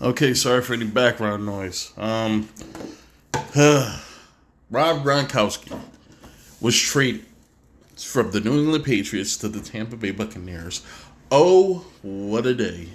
Okay, sorry for any background noise. Rob Gronkowski was traded from the New England Patriots to the Tampa Bay Buccaneers. Oh, what a day.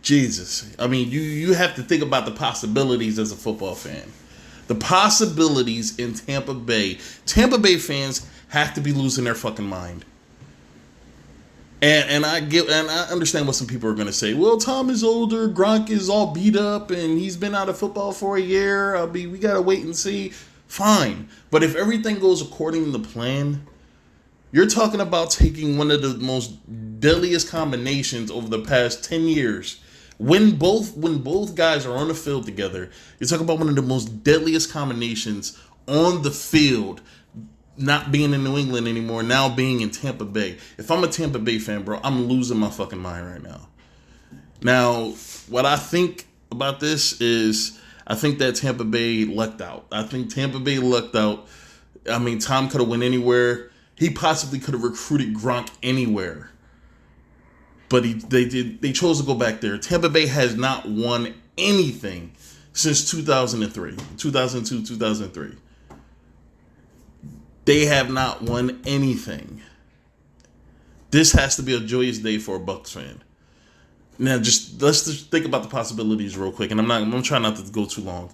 Jesus. I mean, you have to think about the possibilities as a football fan. The possibilities in Tampa Bay. Tampa Bay fans have to be losing their fucking mind. And I understand what some people are going to say. Well, Tom is older, Gronk is all beat up, and he's been out of football for a year. We gotta wait and see. Fine, but if everything goes according to plan, you're talking about taking one of the most deadliest combinations over the past 10 years. When both guys are on the field together, you're talking about one of the most deadliest combinations on the field, not being in New England anymore, now being in Tampa Bay. If I'm a Tampa Bay fan, bro, I'm losing my fucking mind right now. Now, what I think about this is I think that Tampa Bay lucked out. I think Tampa Bay lucked out. I mean, Tom could have went anywhere. He possibly could have recruited Gronk anywhere. But they chose to go back there. Tampa Bay has not won anything since 2003, 2002, 2003. They have not won anything. This has to be a joyous day for a Bucs fan. Now, let's just think about the possibilities real quick, and I'm trying not to go too long.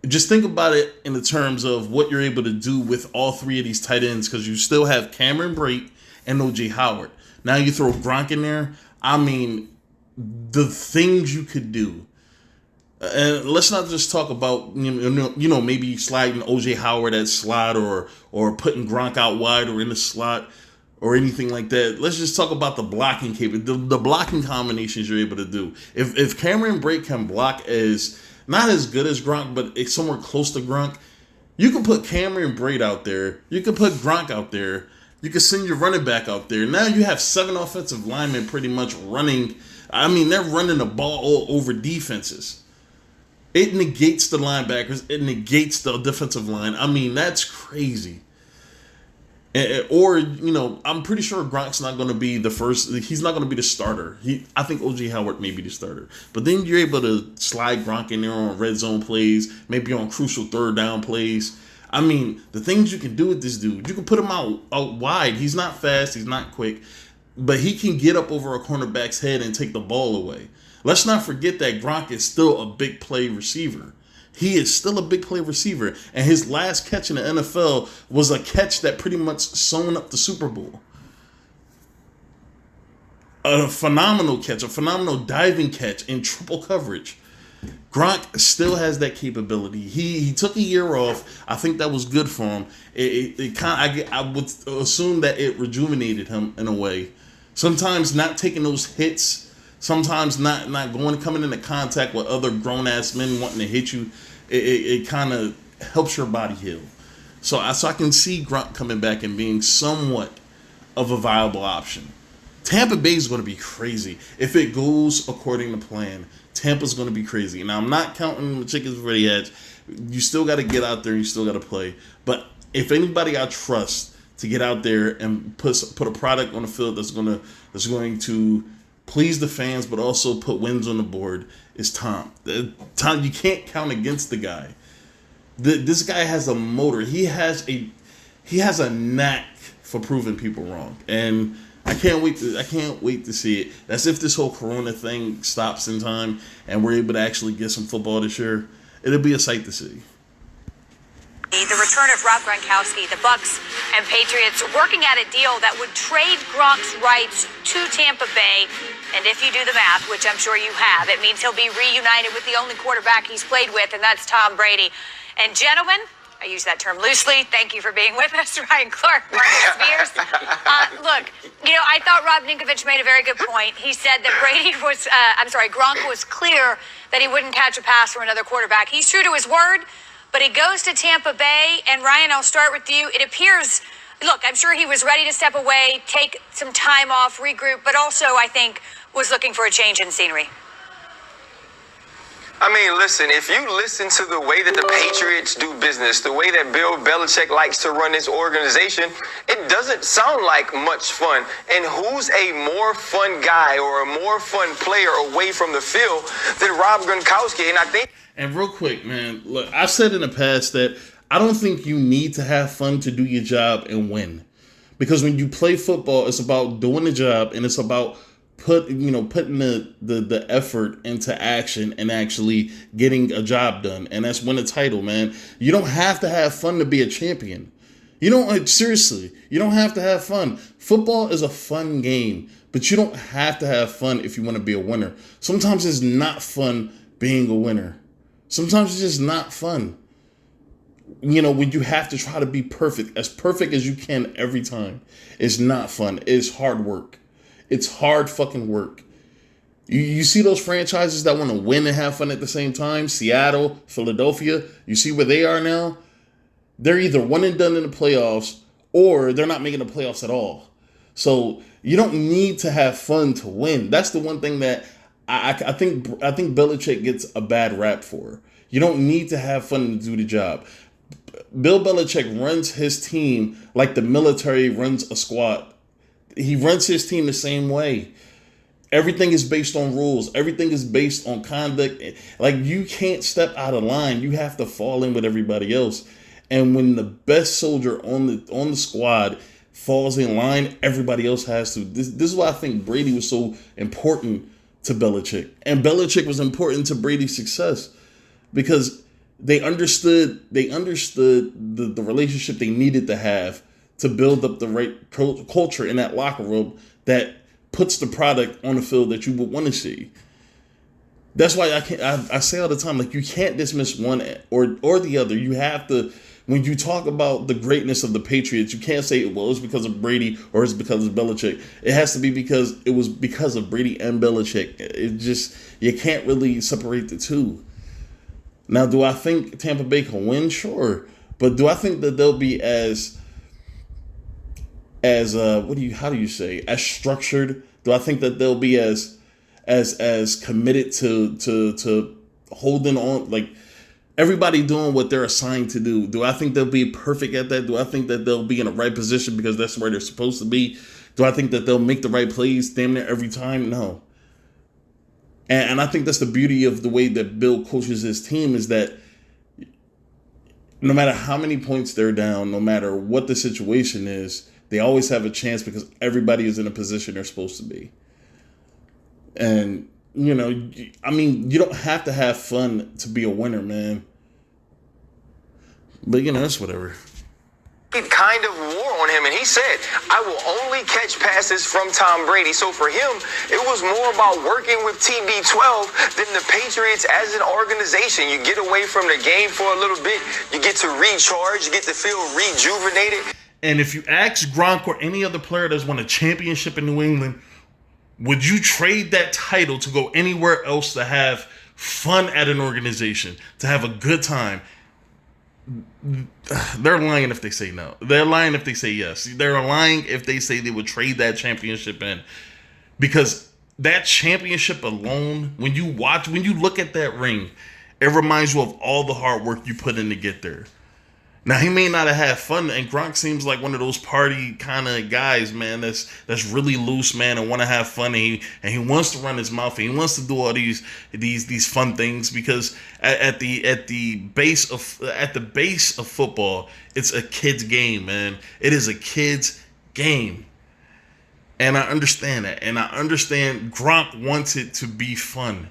Just think about it in the terms of what you're able to do with all three of these tight ends, because you still have Cameron Brate and OJ Howard. Now you throw Gronk in there. I mean, the things you could do. And let's not just talk about maybe sliding OJ Howard at slot or putting Gronk out wide or in the slot or anything like that. Let's just talk about the blocking capability, the blocking combinations you're able to do. If Cameron Brate can block as not as good as Gronk, but it's somewhere close to Gronk, you can put Cameron Brate out there. You can put Gronk out there. You can send your running back out there. Now you have 7 offensive linemen pretty much running. I mean, they're running the ball all over defenses. It negates the linebackers. It negates the defensive line. I mean, that's crazy. Or, I'm pretty sure Gronk's not going to be the first. He's not going to be the starter. I think O.J. Howard may be the starter. But then you're able to slide Gronk in there on red zone plays, maybe on crucial third down plays. I mean, the things you can do with this dude, you can put him out wide. He's not fast. He's not quick. But he can get up over a cornerback's head and take the ball away. Let's not forget that Gronk is still a big play receiver. He is still a big play receiver. And his last catch in the NFL was a catch that pretty much sewn up the Super Bowl. A phenomenal catch, a phenomenal diving catch in triple coverage. Gronk still has that capability. He took a year off. I think that was good for him. I would assume that it rejuvenated him in a way. Sometimes not taking those hits. Sometimes not coming into contact with other grown-ass men wanting to hit you, it kind of helps your body heal. So I can see Gronk coming back and being somewhat of a viable option. Tampa Bay is going to be crazy. If it goes according to plan, Tampa's going to be crazy. Now, I'm not counting the chickens before the edge. You still got to get out there. You still got to play. But if anybody I trust to get out there and put a product on the field that's going to please the fans, but also put wins on the board, is Tom. Tom, you can't count against the guy. This guy has a motor. He has a knack for proving people wrong, and I can't wait to see it. That's if this whole Corona thing stops in time and we're able to actually get some football this year. It'll be a sight to see. The return of Rob Gronkowski, the Bucs and Patriots working out a deal that would trade Gronk's rights to Tampa Bay. And if you do the math, which I'm sure you have, it means he'll be reunited with the only quarterback he's played with, and that's Tom Brady. And gentlemen, I use that term loosely. Thank you for being with us, Ryan Clark, Marcus Spears. Look, I thought Rob Ninkovich made a very good point. He said that Gronk was clear that he wouldn't catch a pass from another quarterback. He's true to his word. But he goes to Tampa Bay, and Ryan, I'll start with you. It appears, look, I'm sure he was ready to step away, take some time off, regroup, but also, I think, was looking for a change in scenery. I mean, listen, if you listen to the way that the Patriots do business, the way that Bill Belichick likes to run his organization, it doesn't sound like much fun. And who's a more fun guy or a more fun player away from the field than Rob Gronkowski? And I think... And real quick, man, look, I've said in the past that I don't think you need to have fun to do your job and win. Because when you play football, it's about doing the job and it's about putting the effort into action and actually getting a job done. And that's win a title, man. You don't have to have fun to be a champion. You don't, seriously, you don't have to have fun. Football is a fun game, but you don't have to have fun if you want to be a winner. Sometimes it's not fun being a winner. Sometimes it's just not fun. When you have to try to be perfect as you can every time. It's not fun. It's hard work. It's hard fucking work. You see those franchises that want to win and have fun at the same time? Seattle, Philadelphia. You see where they are now? They're either one and done in the playoffs or they're not making the playoffs at all. So you don't need to have fun to win. That's the one thing that I think Belichick gets a bad rap for. You don't need to have fun to do the job. Bill Belichick runs his team like the military runs a squad. He runs his team the same way. Everything is based on rules. Everything is based on conduct. Like, you can't step out of line. You have to fall in with everybody else. And when the best soldier on the squad falls in line, everybody else has to. This is why I think Brady was so important to Belichick. And Belichick was important to Brady's success because they understood the relationship they needed to have to build up the right culture in that locker room that puts the product on the field that you would want to see. That's why I say all the time, like, you can't dismiss one or the other. You have to, when you talk about the greatness of the Patriots, you can't say, well, it's because of Brady or it's because of Belichick. It has to be because it was because of Brady and Belichick. It just, you can't really separate the two. Now, do I think Tampa Bay can win? Sure. But do I think that they'll be as structured? Do I think that they'll be as committed to holding on, like everybody doing what they're assigned to do? Do I think they'll be perfect at that? Do I think that they'll be in the right position because that's where they're supposed to be? Do I think that they'll make the right plays damn near every time? No. And I think that's the beauty of the way that Bill coaches his team, is that no matter how many points they're down, no matter what the situation is, they always have a chance because everybody is in a position they're supposed to be. And, you don't have to have fun to be a winner, man. But, it's whatever. Kind of war on him, and he said, I will only catch passes from Tom Brady. So for him, it was more about working with TB12 than the Patriots as an organization. You get away from the game for a little bit, you get to recharge, you get to feel rejuvenated. And if you ask Gronk or any other player that's won a championship in New England, would you trade that title to go anywhere else to have fun at an organization, to have a good time? They're lying if they say no. They're lying if they say yes. They're lying if they say they would trade that championship in. Because that championship alone, when you look at that ring, it reminds you of all the hard work you put in to get there. Now, he may not have had fun, and Gronk seems like one of those party kind of guys, man, that's really loose, man, and want to have fun, and he wants to run his mouth, and he wants to do all these fun things, because at the base of football, it's a kid's game, man. It is a kid's game. And I understand that, and I understand Gronk wants it to be fun.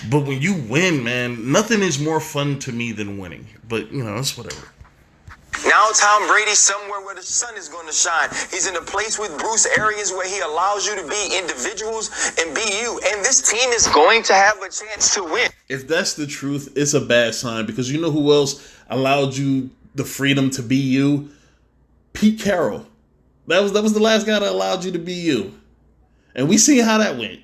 But when you win, man, nothing is more fun to me than winning. But, it's whatever. Now Tom Brady's somewhere where the sun is going to shine. He's in a place with Bruce Arians where he allows you to be individuals and be you. And this team is going to have a chance to win. If that's the truth, it's a bad sign, because you know who else allowed you the freedom to be you? Pete Carroll. That was the last guy that allowed you to be you. And we see how that went.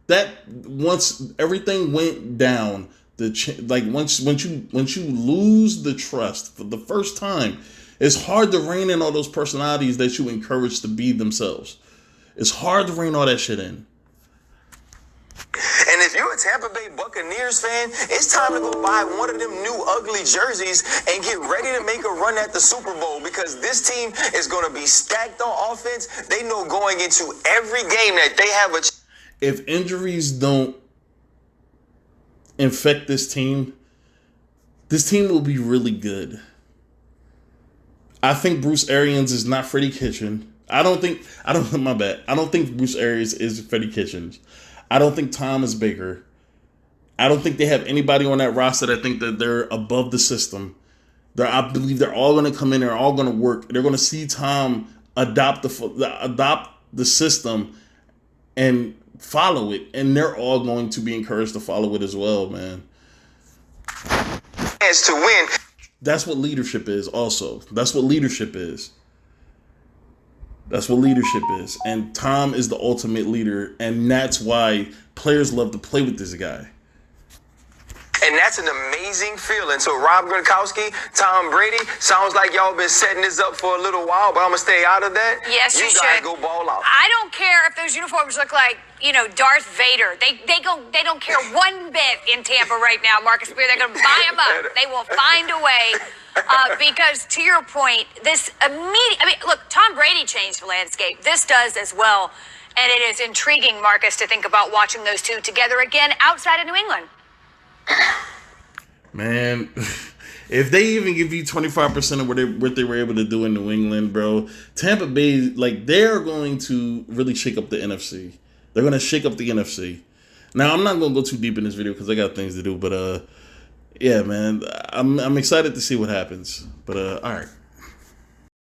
That once everything went down, once you lose the trust for the first time, it's hard to rein in all those personalities that you encourage to be themselves. It's hard to rein all that shit in. And if if you're a Tampa Bay Buccaneers fan, it's time to go buy one of them new ugly jerseys and get ready to make a run at the Super Bowl, because this team is going to be stacked on offense. They know going into every game that they have a if injuries don't infect this team will be really good. I think Bruce Arians is not Freddie Kitchens. I don't think Bruce Arians is Freddie Kitchens. I don't think Tom is Baker. I don't think they have anybody on that roster that think that they're above the system. I believe they're all going to come in. They're all going to work. They're going to see Tom adopt the system and follow it, and they're all going to be encouraged to follow it as well, man. chance to win. That's what leadership is. Also, that's what leadership is. That's what leadership is. And Tom is the ultimate leader, and that's why players love to play with this guy. And that's an amazing feeling. So Rob Gronkowski, Tom Brady, sounds like y'all been setting this up for a little while, but I'm going to stay out of that. Yes, you guys should. Go ball out. I don't care if those uniforms look like, Darth Vader. They don't care one bit in Tampa right now, Marcus Spear. They're going to buy them up. They will find a way. Because to your point, look, Tom Brady changed the landscape. This does as well. And it is intriguing, Marcus, to think about watching those two together again outside of New England. Man, if they even give you 25% of what they were able to do in New England, bro, Tampa Bay, they're going to really shake up the NFC. They're going to shake up the NFC. Now, I'm not going to go too deep in this video because I got things to do, but yeah, man, I'm excited to see what happens. But all right.